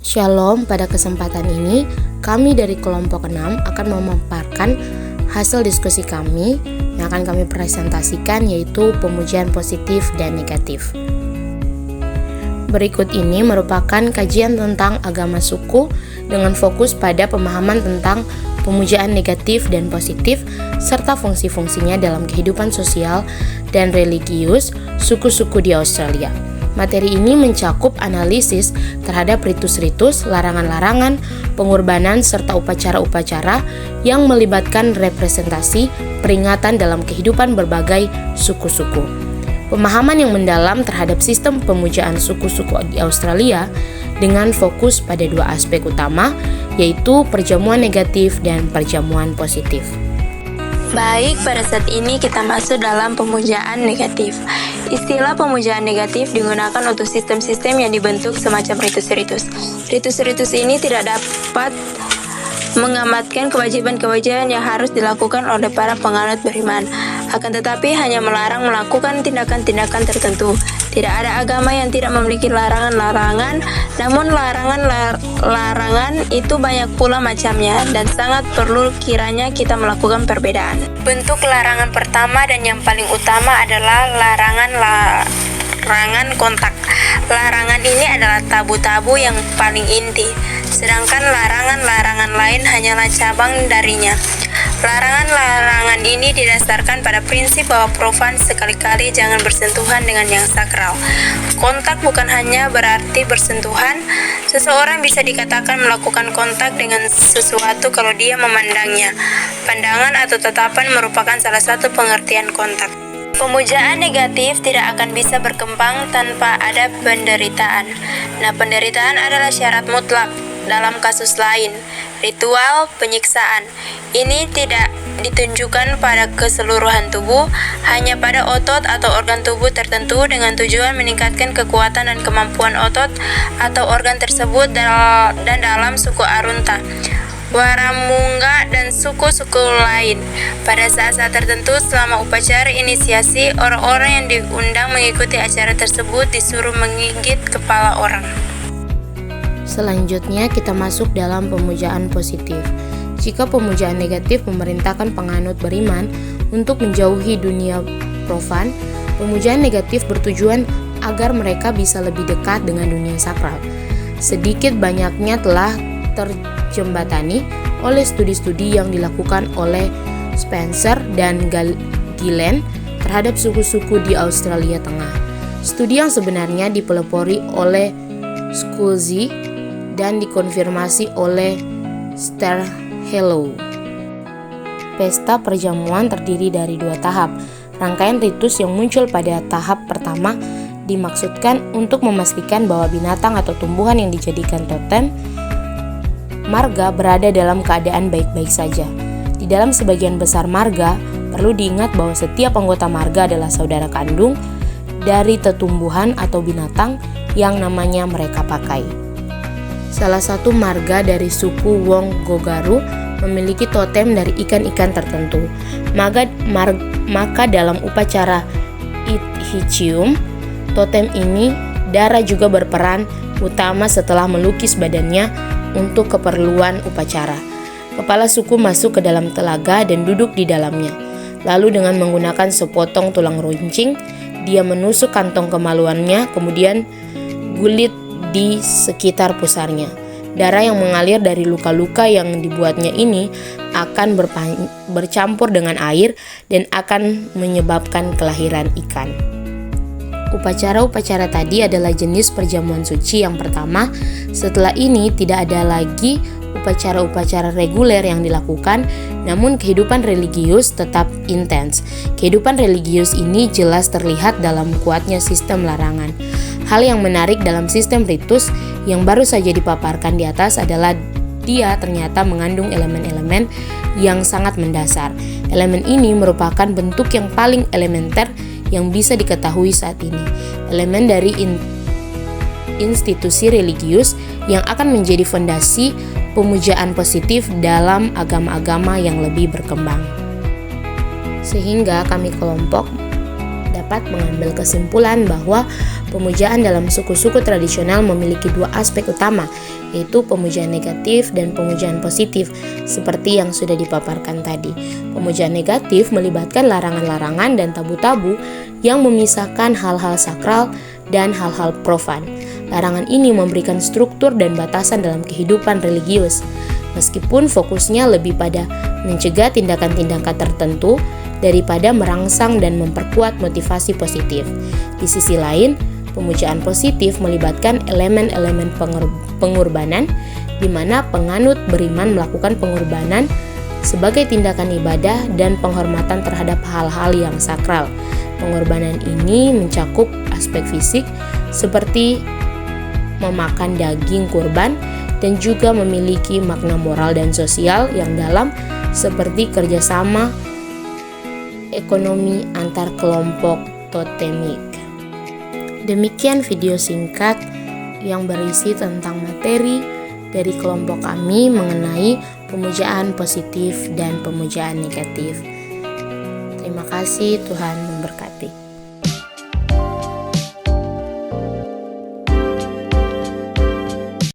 Shalom, pada kesempatan ini kami dari kelompok 6 akan memaparkan hasil diskusi kami yang akan kami presentasikan, yaitu pemujian positif dan negatif. Berikut ini merupakan kajian tentang agama suku dengan fokus pada pemahaman tentang pemujaan negatif dan positif serta fungsi-fungsinya dalam kehidupan sosial dan religius suku-suku di Australia. Materi ini mencakup analisis terhadap ritus-ritus, larangan-larangan, pengorbanan, serta upacara-upacara yang melibatkan representasi peringatan dalam kehidupan berbagai suku-suku. Pemahaman yang mendalam terhadap sistem pemujaan suku-suku di Australia dengan fokus pada dua aspek utama, yaitu perjamuan negatif dan perjamuan positif. Baik, pada saat ini kita masuk dalam pemujaan negatif. Istilah pemujaan negatif digunakan untuk sistem-sistem yang dibentuk semacam ritus-ritus. Ritus-ritus ini tidak dapat mengamatkan kewajiban-kewajiban yang harus dilakukan oleh para penganut beriman, akan tetapi hanya melarang melakukan tindakan-tindakan tertentu. Tidak ada agama yang tidak memiliki larangan-larangan, namun larangan itu banyak pula macamnya dan sangat perlu kiranya kita melakukan perbedaan. Bentuk larangan pertama dan yang paling utama adalah larangan kontak. Larangan ini adalah tabu-tabu yang paling inti, sedangkan larangan-larangan lain hanyalah cabang darinya. Larangan-larangan ini didasarkan pada prinsip bahwa profan sekali-kali jangan bersentuhan dengan yang sakral. Kontak bukan hanya berarti bersentuhan. Seseorang bisa dikatakan melakukan kontak dengan sesuatu kalau dia memandangnya. Pandangan atau tatapan merupakan salah satu pengertian kontak. Pemujaan negatif tidak akan bisa berkembang tanpa ada penderitaan. Nah, penderitaan adalah syarat mutlak. Dalam kasus lain, ritual penyiksaan ini tidak ditunjukkan pada keseluruhan tubuh, hanya pada otot atau organ tubuh tertentu dengan tujuan meningkatkan kekuatan dan kemampuan otot atau organ tersebut dan dalam suku Arunta, Waramunga, dan suku-suku lain. Pada saat-saat tertentu selama upacara inisiasi, orang-orang yang diundang mengikuti acara tersebut disuruh menggigit kepala orang. Selanjutnya kita masuk dalam pemujaan positif. Jika pemujaan negatif memerintahkan penganut beriman untuk menjauhi dunia profan, pemujaan negatif bertujuan agar mereka bisa lebih dekat dengan dunia sakral. Sedikit banyaknya telah terjembatani oleh studi-studi yang dilakukan oleh Spencer dan Gillen terhadap suku-suku di Australia Tengah. Studi yang sebenarnya dipelopori oleh Scuzzi dan dikonfirmasi oleh Sterhellow. Pesta perjamuan terdiri dari dua tahap. Rangkaian ritus yang muncul pada tahap pertama dimaksudkan untuk memastikan bahwa binatang atau tumbuhan yang dijadikan totem marga berada dalam keadaan baik-baik saja. Di dalam sebagian besar marga, perlu diingat bahwa setiap anggota marga adalah saudara kandung dari tetumbuhan atau binatang yang namanya mereka pakai. Salah satu marga dari suku Wong-Gogaru memiliki totem dari ikan-ikan tertentu. Maka dalam upacara Ithichium, totem ini Dara juga berperan utama setelah melukis badannya untuk keperluan upacara. Kepala suku masuk ke dalam telaga dan duduk di dalamnya. Lalu dengan menggunakan sepotong tulang runcing, dia menusuk kantong kemaluannya, kemudian gulit di sekitar pusarnya. Darah yang mengalir dari luka-luka yang dibuatnya ini akan bercampur dengan air dan akan menyebabkan kelahiran ikan. Upacara-upacara tadi adalah jenis perjamuan suci yang pertama. Setelah ini tidak ada lagi upacara-upacara reguler yang dilakukan, namun kehidupan religius tetap intens. Kehidupan religius ini jelas terlihat dalam kuatnya sistem larangan. Hal yang menarik dalam sistem ritus yang baru saja dipaparkan di atas adalah dia ternyata mengandung elemen-elemen yang sangat mendasar. Elemen ini merupakan bentuk yang paling elementer yang bisa diketahui saat ini. Elemen dari institusi religius yang akan menjadi fondasi pemujaan positif dalam agama-agama yang lebih berkembang. Sehingga kami kelompok dapat mengambil kesimpulan bahwa pemujaan dalam suku-suku tradisional memiliki dua aspek utama, yaitu pemujaan negatif dan pemujaan positif, seperti yang sudah dipaparkan tadi. Pemujaan negatif melibatkan larangan-larangan dan tabu-tabu yang memisahkan hal-hal sakral dan hal-hal profan. Larangan ini memberikan struktur dan batasan dalam kehidupan religius, meskipun fokusnya lebih pada mencegah tindakan-tindakan tertentu daripada merangsang dan memperkuat motivasi positif. Di sisi lain, pemujaan positif melibatkan elemen-elemen pengorbanan, di mana penganut beriman melakukan pengorbanan sebagai tindakan ibadah dan penghormatan terhadap hal-hal yang sakral. Pengorbanan ini mencakup aspek fisik seperti memakan daging kurban, dan juga memiliki makna moral dan sosial yang dalam, seperti kerjasama ekonomi antar kelompok totemik. Demikian video singkat yang berisi tentang materi dari kelompok kami mengenai pemujaan positif dan pemujaan negatif. Terima kasih, Tuhan memberkati.